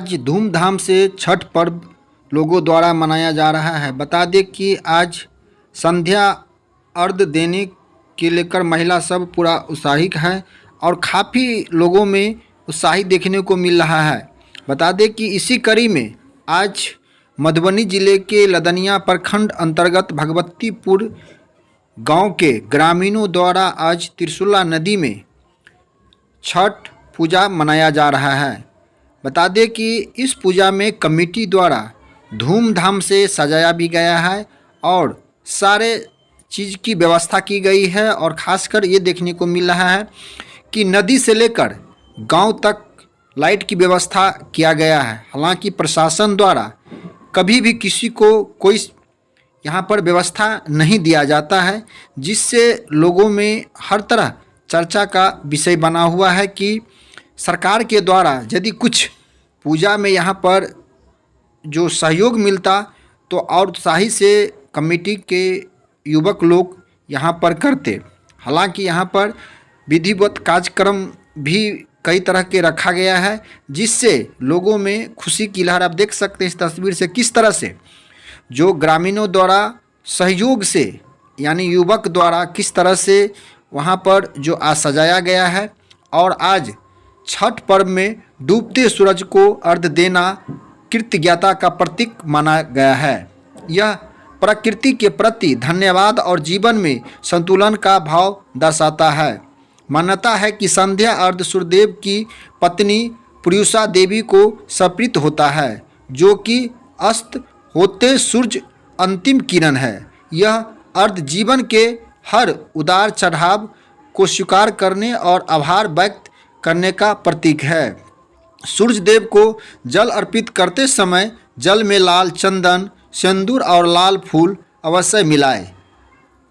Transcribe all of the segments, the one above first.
आज धूमधाम से छठ पर्व लोगों द्वारा मनाया जा रहा है। बता दें कि आज संध्या अर्घ देने के लेकर महिला सब पूरा उत्साहित है और काफ़ी लोगों में उत्साहित देखने को मिल रहा है। बता दें कि इसी कड़ी में आज मधुबनी जिले के लदनिया प्रखंड अंतर्गत भगवतीपुर गांव के ग्रामीणों द्वारा आज त्रिशूला नदी में छठ पूजा मनाया जा रहा है। बता दें कि इस पूजा में कमेटी द्वारा धूमधाम से सजाया भी गया है और सारे चीज़ की व्यवस्था की गई है और ख़ासकर ये देखने को मिल रहा है कि नदी से लेकर गांव तक लाइट की व्यवस्था किया गया है। हालांकि प्रशासन द्वारा कभी भी किसी को कोई यहाँ पर व्यवस्था नहीं दिया जाता है, जिससे लोगों में हर तरह चर्चा का विषय बना हुआ है कि सरकार के द्वारा यदि कुछ पूजा में यहाँ पर जो सहयोग मिलता तो और उत्साही से कमेटी के युवक लोग यहाँ पर करते। हालांकि यहाँ पर विधिवत कार्यक्रम भी कई तरह के रखा गया है, जिससे लोगों में खुशी की लहर आप देख सकते हैं इस तस्वीर से किस तरह से जो ग्रामीणों द्वारा सहयोग से यानी युवक द्वारा किस तरह से वहाँ पर जो आज सजाया गया है। और आज छठ पर्व में डूबते सूरज को अर्घ देना कृतज्ञता का प्रतीक माना गया है। यह प्रकृति के प्रति धन्यवाद और जीवन में संतुलन का भाव दर्शाता है। मान्यता है कि संध्या अर्घ सूर्यदेव की पत्नी पुरुषा देवी को समर्पित होता है, जो कि अस्त होते सूर्य अंतिम किरण है। यह अर्घ जीवन के हर उदार चढ़ाव को स्वीकार करने और आभार व्यक्त करने का प्रतीक है। सूर्य देव को जल अर्पित करते समय जल में लाल चंदन, सिंदूर और लाल फूल अवश्य मिलाएं।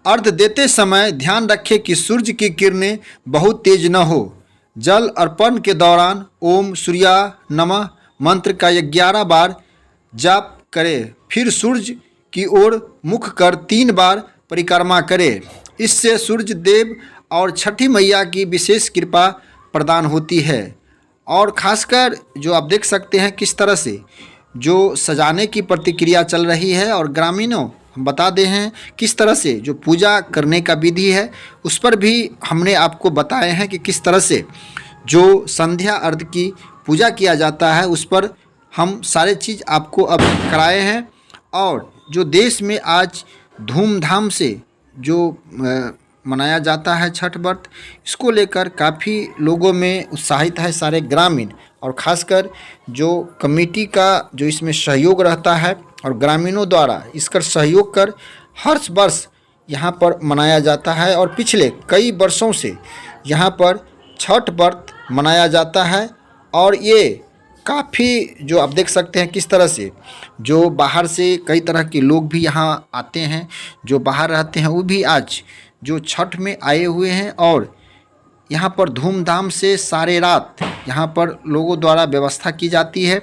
अर्घ देते समय ध्यान रखें कि सूर्य की किरणें बहुत तेज न हो। जल अर्पण के दौरान ओम सूर्याय नमः मंत्र का 11 बार जाप करें, फिर सूर्य की ओर मुख कर 3 बार परिक्रमा करें। इससे सूर्य देव और छठी मैया की विशेष कृपा प्रदान होती है। और ख़ासकर जो आप देख सकते हैं किस तरह से जो सजाने की प्रतिक्रिया चल रही है और ग्रामीणों हम बता दे हैं किस तरह से जो पूजा करने का विधि है उस पर भी हमने आपको बताए हैं कि किस तरह से जो संध्या अर्घ की पूजा किया जाता है उस पर हम सारे चीज़ आपको अब कराए हैं। और जो देश में आज धूमधाम से जो मनाया जाता है छठ व्रत, इसको लेकर काफ़ी लोगों में उत्साहित है सारे ग्रामीण और ख़ासकर जो कमेटी का जो इसमें सहयोग रहता है और ग्रामीणों द्वारा इसका सहयोग कर हर वर्ष यहाँ पर मनाया जाता है। और पिछले कई वर्षों से यहाँ पर छठ व्रत मनाया जाता है और ये काफ़ी जो आप देख सकते हैं किस तरह से जो बाहर से कई तरह के लोग भी यहाँ आते हैं, जो बाहर रहते हैं वो भी आज जो छठ में आए हुए हैं और यहाँ पर धूमधाम से सारे रात यहाँ पर लोगों द्वारा व्यवस्था की जाती है।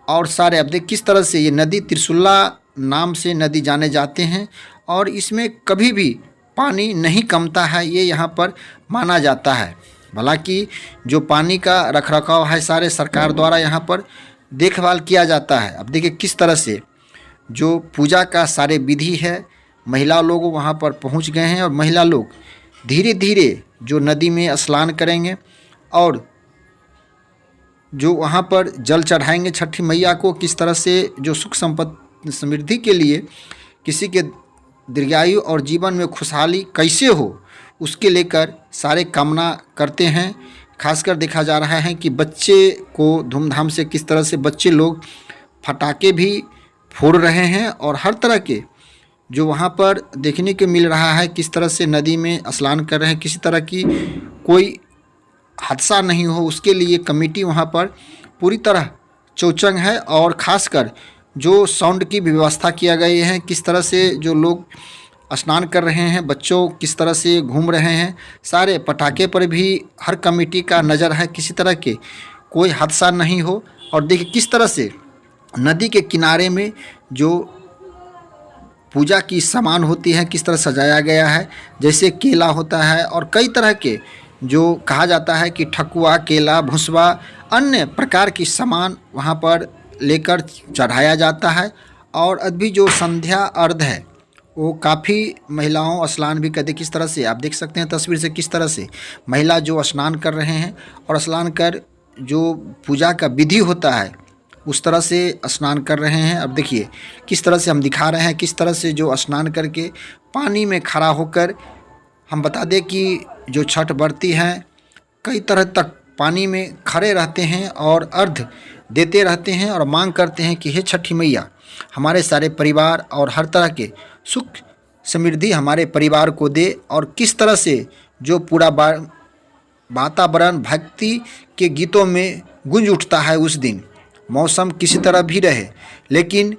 और सारे अब देख किस तरह से ये नदी त्रिशूला नाम से नदी जाने जाते हैं और इसमें कभी भी पानी नहीं कमता है, ये यहाँ पर माना जाता है। हालांकि जो पानी का रखरखाव है सारे सरकार द्वारा यहाँ पर देखभाल किया जाता है। अब देखिए किस तरह से जो पूजा का सारे विधि है, महिला लोग वहाँ पर पहुँच गए हैं और महिला लोग धीरे धीरे जो नदी में स्नान करेंगे और जो वहाँ पर जल चढ़ाएंगे छठी मैया को। किस तरह से जो सुख संपत्ति समृद्धि के लिए किसी के दीर्घायु और जीवन में खुशहाली कैसे हो उसके लेकर सारे कामना करते हैं। खासकर देखा जा रहा है कि बच्चे को धूमधाम से किस तरह से बच्चे लोग पटाखे भी फोड़ रहे हैं और हर तरह के जो वहाँ पर देखने को मिल रहा है किस तरह से नदी में स्नान कर रहे हैं, किसी तरह की कोई हादसा नहीं हो उसके लिए कमेटी वहाँ पर पूरी तरह चौचंग है। और ख़ासकर जो साउंड की व्यवस्था किया गई है, किस तरह से जो लोग स्नान कर रहे हैं, बच्चों किस तरह से घूम रहे हैं, सारे पटाखे पर भी हर कमेटी का नज़र है किसी तरह के कोई हादसा नहीं हो। और देखिए किस तरह से नदी के किनारे में जो पूजा की सामान होती है किस तरह सजाया गया है, जैसे केला होता है और कई तरह के जो कहा जाता है कि ठकुआ, केला, भुसवा अन्य प्रकार की सामान वहाँ पर लेकर चढ़ाया जाता है। और अभी जो संध्या अर्घ है वो काफ़ी महिलाओं स्नान भी करते, किस तरह से आप देख सकते हैं तस्वीर से, किस तरह से महिला जो स्नान कर रहे हैं और स्नान कर जो पूजा का विधि होता है उस तरह से स्नान कर रहे हैं। अब देखिए किस तरह से हम दिखा रहे हैं, किस तरह से जो स्नान करके पानी में खड़ा होकर, हम बता दें कि जो छठ व्रती हैं कई तरह तक पानी में खड़े रहते हैं और अर्घ देते रहते हैं और मांग करते हैं कि हे छठी मैया हमारे सारे परिवार और हर तरह के सुख समृद्धि हमारे परिवार को दे। और किस तरह से जो पूरा वातावरण भक्ति के गीतों में गूंज उठता है उस दिन, मौसम किसी तरह भी रहे, लेकिन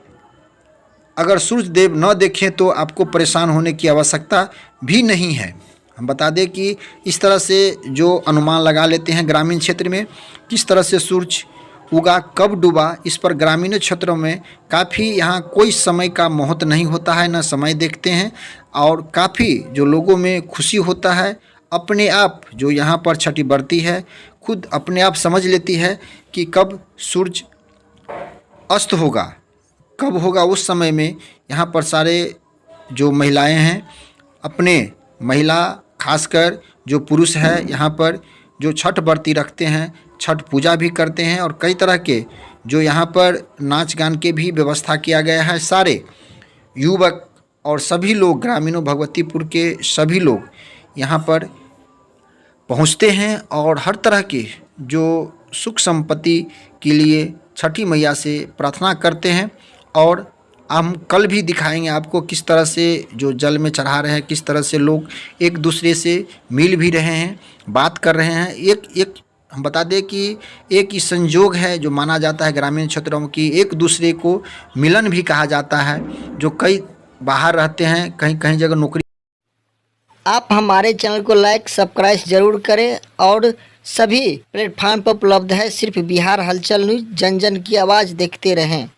अगर सूर्य देव न देखें तो आपको परेशान होने की आवश्यकता भी नहीं है। हम बता दें कि इस तरह से जो अनुमान लगा लेते हैं ग्रामीण क्षेत्र में किस तरह से सूर्य उगा कब डूबा, इस पर ग्रामीण क्षेत्रों में काफ़ी यहाँ कोई समय का महत्व नहीं होता है, न समय देखते हैं और काफ़ी जो लोगों में खुशी होता है। अपने आप जो यहाँ पर छठी व्रती है खुद अपने आप समझ लेती है कि कब सूरज अस्त होगा, कब होगा। उस समय में यहाँ पर सारे जो महिलाएं हैं, अपने महिला खासकर जो पुरुष है यहाँ पर जो छठ व्रती रखते हैं, छठ पूजा भी करते हैं और कई तरह के जो यहाँ पर नाच गान के भी व्यवस्था किया गया है। सारे युवक और सभी लोग ग्रामीणों भगवतीपुर के सभी लोग यहाँ पर पहुँचते हैं और हर तरह के जो सुख संपत्ति के लिए छठी मैया से प्रार्थना करते हैं। और हम कल भी दिखाएंगे आपको किस तरह से जो जल में चढ़ा रहे हैं, किस तरह से लोग एक दूसरे से मिल भी रहे हैं, बात कर रहे हैं। एक हम बता दें कि एक ही संयोग है जो माना जाता है ग्रामीण क्षेत्रों में कि एक दूसरे को मिलन भी कहा जाता है, जो कई बाहर रहते हैं, कहीं कहीं जगह नौकरी। आप हमारे चैनल को लाइक सब्सक्राइब जरूर करें और सभी प्लेटफार्म पर उपलब्ध है। सिर्फ बिहार हलचल न्यूज़, जन जन की आवाज़ देखते रहें।